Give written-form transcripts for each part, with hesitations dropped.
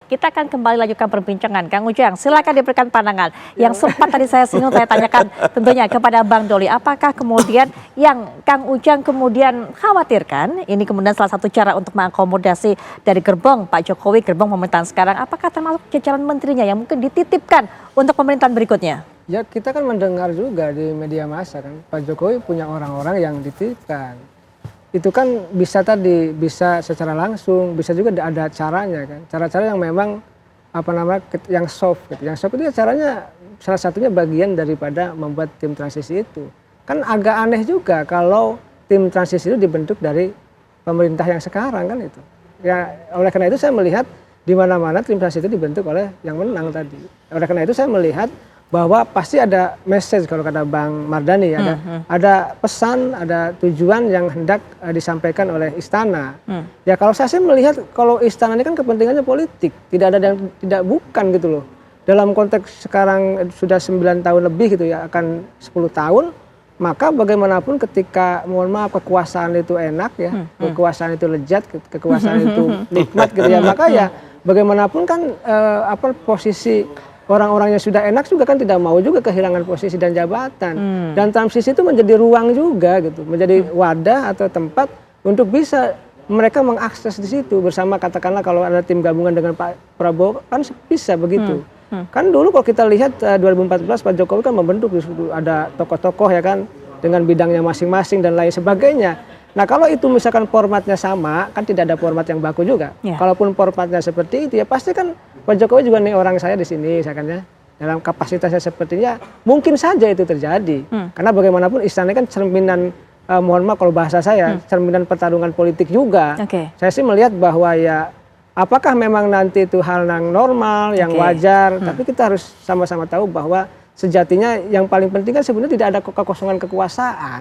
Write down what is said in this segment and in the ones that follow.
kita akan kembali lanjutkan perbincangan. Kang Ujang, silakan diberikan pandangan. Yang sempat tadi saya singgung, saya tanyakan tentunya kepada Bang Doli, apakah kemudian yang Kang Ujang kemudian khawatirkan, ini kemudian salah satu cara untuk mengakomodasi dari gerbong Pak Jokowi, gerbong pemerintahan sekarang, apakah termasuk jajaran menterinya yang mungkin dititipkan untuk pemerintahan berikutnya? Ya kita kan mendengar juga di media massa kan, Pak Jokowi punya orang-orang yang dititipkan. Itu kan bisa secara langsung, bisa juga ada caranya kan. Cara-cara yang memang yang soft gitu. Yang soft itu caranya salah satunya bagian daripada membuat tim transisi itu. Kan agak aneh juga kalau tim transisi itu dibentuk dari pemerintah yang sekarang kan itu. Ya oleh karena itu saya melihat di mana-mana tim transisi itu dibentuk oleh yang menang tadi. Oleh karena itu saya melihat bahwa pasti ada message kalau kata Bang Mardhani, ada pesan, ada tujuan yang hendak disampaikan oleh istana. Ya kalau saya sih melihat kalau istana ini kan kepentingannya politik, tidak ada yang tidak bukan gitu loh. Dalam konteks sekarang sudah 9 tahun lebih gitu ya, akan 10 tahun, maka bagaimanapun ketika mohon maaf kekuasaan itu enak ya, kekuasaan itu lezat, kekuasaan itu nikmat gitu ya, maka ya bagaimanapun kan posisi orang-orang yang sudah enak juga kan tidak mau juga kehilangan posisi dan jabatan. Dan transisi itu menjadi ruang juga gitu, menjadi wadah atau tempat untuk bisa mereka mengakses di situ bersama, katakanlah kalau ada tim gabungan dengan Pak Prabowo kan bisa begitu. Kan dulu kalau kita lihat 2014 Pak Jokowi kan membentuk ada tokoh-tokoh ya kan dengan bidangnya masing-masing dan lain sebagainya. Nah kalau itu misalkan formatnya sama, kan tidak ada format yang baku juga. Kalaupun formatnya seperti itu ya pasti kan Pak Jokowi juga nih orang saya di sini, saya kan ya dalam kapasitasnya sepertinya mungkin saja itu terjadi. Karena bagaimanapun istana kan cerminan, mohon maaf kalau bahasa saya, cerminan pertarungan politik juga. Saya sih melihat bahwa ya apakah memang nanti itu hal yang normal, yang wajar, tapi kita harus sama-sama tahu bahwa sejatinya yang paling penting kan sebenarnya tidak ada kekosongan kekuasaan.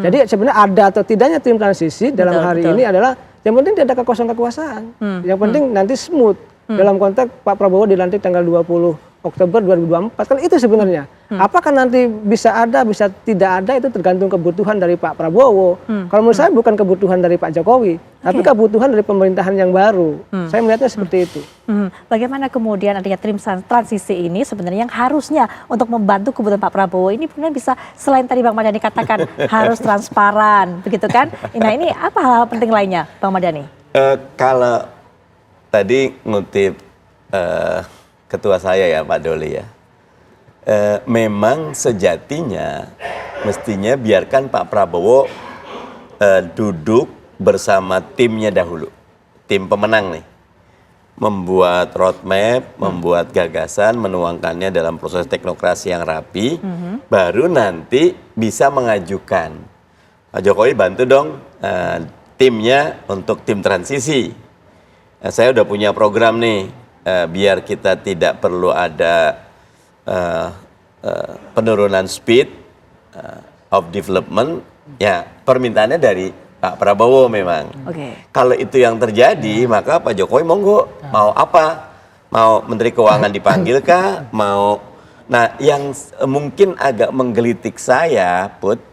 Jadi sebenarnya ada atau tidaknya tim transisi dalam hari ini adalah yang penting tidak ada kekosongan kekuasaan. Yang penting nanti smooth. Dalam konteks Pak Prabowo dilantik tanggal 20 Oktober 2024 kan itu sebenarnya. Apakah nanti bisa ada, bisa tidak ada itu tergantung kebutuhan dari Pak Prabowo. Kalau menurut saya bukan kebutuhan dari Pak Jokowi, tapi kebutuhan dari pemerintahan yang baru. Saya melihatnya seperti itu. Bagaimana kemudian adanya tim transisi ini sebenarnya yang harusnya untuk membantu kebutuhan Pak Prabowo ini kemudian bisa selain tadi Bang Mardhani katakan harus transparan, begitu kan? Nah ini apa hal-hal penting lainnya Bang Mardhani? Kalau tadi ngutip ketua saya ya Pak Doli ya, memang sejatinya mestinya biarkan Pak Prabowo duduk bersama timnya dahulu, tim pemenang nih, membuat roadmap, membuat gagasan, menuangkannya dalam proses teknokrasi yang rapi, baru nanti bisa mengajukan. Pak Jokowi bantu dong timnya untuk tim transisi. Saya udah punya program nih, biar kita tidak perlu ada penurunan speed of development, ya permintaannya dari Pak Prabowo memang. Kalau itu yang terjadi, maka Pak Jokowi monggo, mau apa? Mau Menteri Keuangan dipanggil kah? Mau, nah yang mungkin agak menggelitik saya, Put,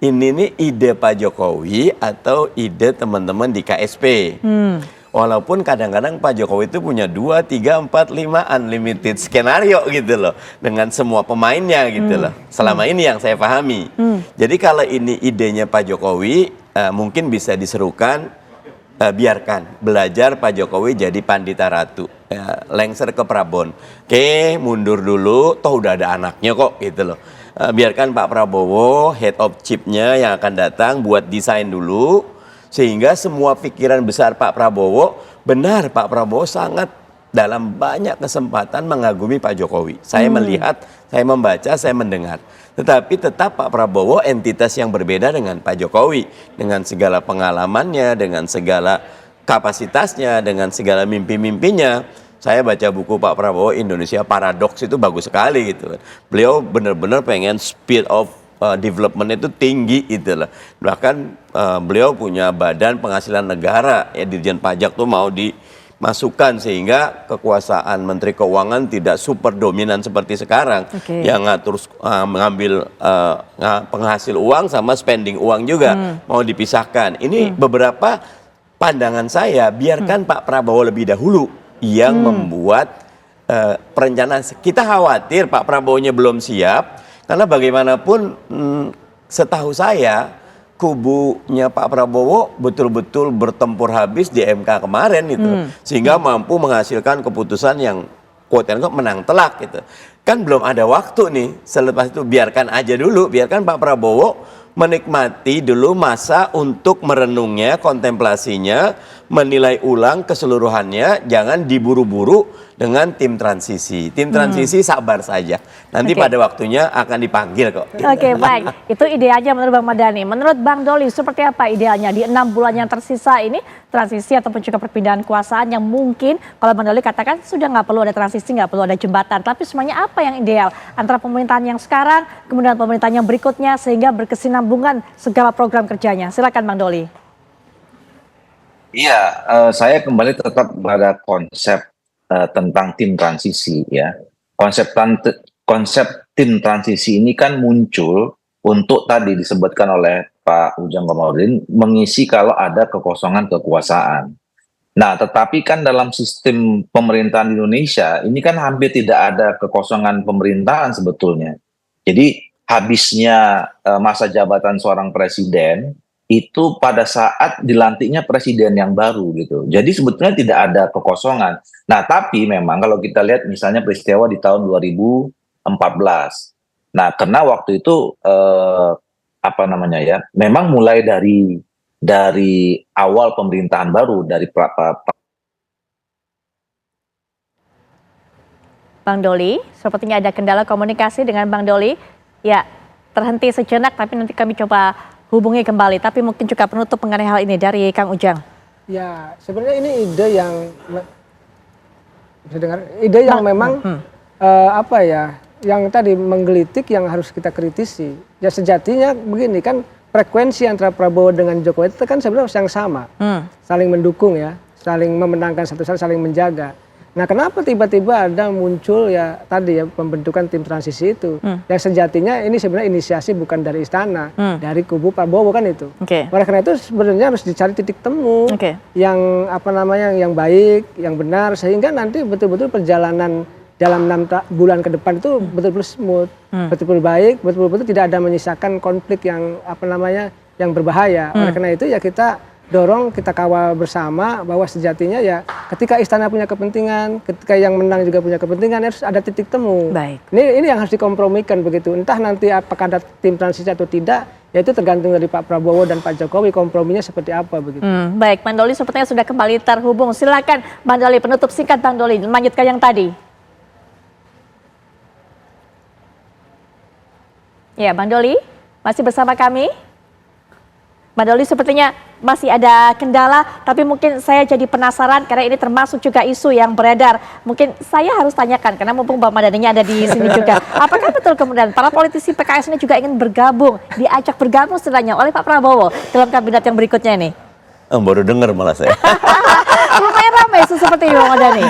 ini nih ide Pak Jokowi atau ide teman-teman di KSP. Walaupun kadang-kadang Pak Jokowi itu punya 2, 3, 4, 5 unlimited skenario gitu loh. Dengan semua pemainnya gitu loh. Selama ini yang saya pahami. Jadi kalau ini idenya Pak Jokowi, mungkin bisa diserukan, biarkan belajar Pak Jokowi jadi Pandita Ratu. Lengser ke Prabon. Oke, mundur dulu, toh udah ada anaknya kok gitu loh. Biarkan Pak Prabowo, head of chip-nya yang akan datang buat desain dulu. Sehingga semua pikiran besar Pak Prabowo, benar Pak Prabowo sangat dalam banyak kesempatan mengagumi Pak Jokowi. Saya melihat, saya membaca, saya mendengar. Tetapi tetap Pak Prabowo entitas yang berbeda dengan Pak Jokowi. Dengan segala pengalamannya, dengan segala kapasitasnya, dengan segala mimpi-mimpinya. Saya baca buku Pak Prabowo, Indonesia Paradoks, itu bagus sekali gitu. Beliau benar-benar pengen speed of development itu tinggi gitu loh. Bahkan beliau punya badan penghasilan negara, ya Dirjen Pajak tuh mau dimasukkan sehingga kekuasaan Menteri Keuangan tidak super dominan seperti sekarang. Yang ngatur mengambil penghasil uang sama spending uang juga mau dipisahkan. Ini beberapa pandangan saya, biarkan Pak Prabowo lebih dahulu yang membuat perencanaan. Kita khawatir Pak Prabowo-nya belum siap, karena bagaimanapun setahu saya kubunya Pak Prabowo betul-betul bertempur habis di MK kemarin gitu, sehingga mampu menghasilkan keputusan yang quote-unquote menang telak gitu. Kan belum ada waktu nih, selepas itu biarkan aja dulu, biarkan Pak Prabowo menikmati dulu masa untuk merenungnya, kontemplasinya, menilai ulang keseluruhannya, jangan diburu-buru dengan tim transisi. Tim transisi sabar saja, nanti pada waktunya akan dipanggil kok. Oke, baik. Itu idealnya menurut Bang Mardhani. Menurut Bang Doli, seperti apa idealnya di 6 bulan yang tersisa ini, transisi ataupun juga perpindahan kekuasaan yang mungkin kalau Bang Doli katakan sudah nggak perlu ada transisi, nggak perlu ada jembatan. Tapi semuanya apa yang ideal antara pemerintahan yang sekarang, kemudian pemerintahan yang berikutnya, sehingga berkesinambungan segala program kerjanya. Silakan Bang Doli. Iya, saya kembali tetap pada konsep tentang tim transisi ya. Konsep tim transisi ini kan muncul untuk tadi disebutkan oleh Pak Ujang Komarudin mengisi kalau ada kekosongan kekuasaan. Nah, tetapi kan dalam sistem pemerintahan di Indonesia ini kan hampir tidak ada kekosongan pemerintahan sebetulnya. Jadi habisnya masa jabatan seorang presiden itu pada saat dilantiknya presiden yang baru gitu. Jadi sebetulnya tidak ada kekosongan. Nah, tapi memang kalau kita lihat misalnya peristiwa di tahun 2014. Nah, karena waktu itu memang mulai dari awal pemerintahan baru dari Bang Doli, sepertinya ada kendala komunikasi dengan Bang Doli. Ya, terhenti sejenak tapi nanti kami coba hubungi kembali, tapi mungkin juga penutup mengenai hal ini dari Kang Ujang. Ya, sebenarnya ini ide yang bisa dengar, ide yang memang yang tadi menggelitik yang harus kita kritisi. Ya sejatinya begini kan, frekuensi antara Prabowo dengan Jokowi itu kan sebenarnya yang sama, saling mendukung ya, saling memenangkan satu saling menjaga. Nah, kenapa tiba-tiba ada muncul ya tadi ya pembentukan tim transisi itu? Yang sejatinya ini sebenarnya inisiasi bukan dari istana, dari kubu Prabowo kan itu. Oleh karena itu sebenarnya harus dicari titik temu yang yang baik, yang benar, sehingga nanti betul-betul perjalanan dalam 6 bulan ke depan itu betul-betul smooth, betul-betul baik, betul-betul tidak ada menyisakan konflik yang yang berbahaya. Oleh karena itu ya kita dorong, kita kawal bersama bahwa sejatinya ya ketika istana punya kepentingan, ketika yang menang juga punya kepentingan, harus ada titik temu. Baik. Ini yang harus dikompromikan begitu. Entah nanti apakah ada tim transisi atau tidak, ya itu tergantung dari Pak Prabowo dan Pak Jokowi komprominya seperti apa begitu. Baik, Bang Doli sepertinya sudah kembali terhubung. Silakan Bang Doli, penutup singkat Bang Doli, melanjutkan yang tadi. Ya, Bang Doli masih bersama kami. Bang Doli sepertinya masih ada kendala, tapi mungkin saya jadi penasaran karena ini termasuk juga isu yang beredar. Mungkin saya harus tanyakan karena mumpung Bang Mardhani ada di sini juga. Apakah betul kemudian para politisi PKS ini juga ingin bergabung, diajak bergabung setidaknya oleh Pak Prabowo dalam kabinet yang berikutnya ini? Baru dengar malah saya. Lumayan ramai isu seperti ini Bang Mardhani.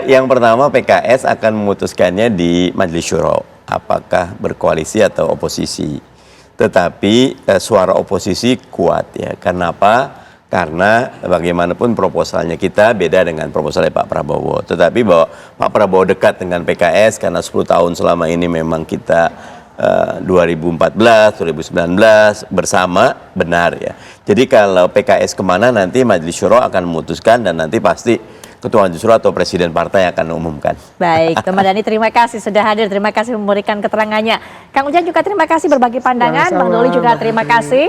Yang pertama PKS akan memutuskannya di Majelis Syuro, apakah berkoalisi atau oposisi. Tetapi suara oposisi kuat ya. Kenapa? Karena bagaimanapun proposalnya kita beda dengan proposalnya Pak Prabowo. Tetapi bahwa Pak Prabowo dekat dengan PKS karena 10 tahun selama ini memang kita 2014, 2019 bersama, benar ya. Jadi kalau PKS kemana nanti Majelis Syuro akan memutuskan dan nanti pasti Ketua Majelis Syuro atau Presiden Partai akan umumkan. Baik, Bang Mardhani terima kasih sudah hadir, terima kasih memberikan keterangannya. Kang Ujang juga terima kasih berbagi pandangan, Bang Doli juga terima kasih.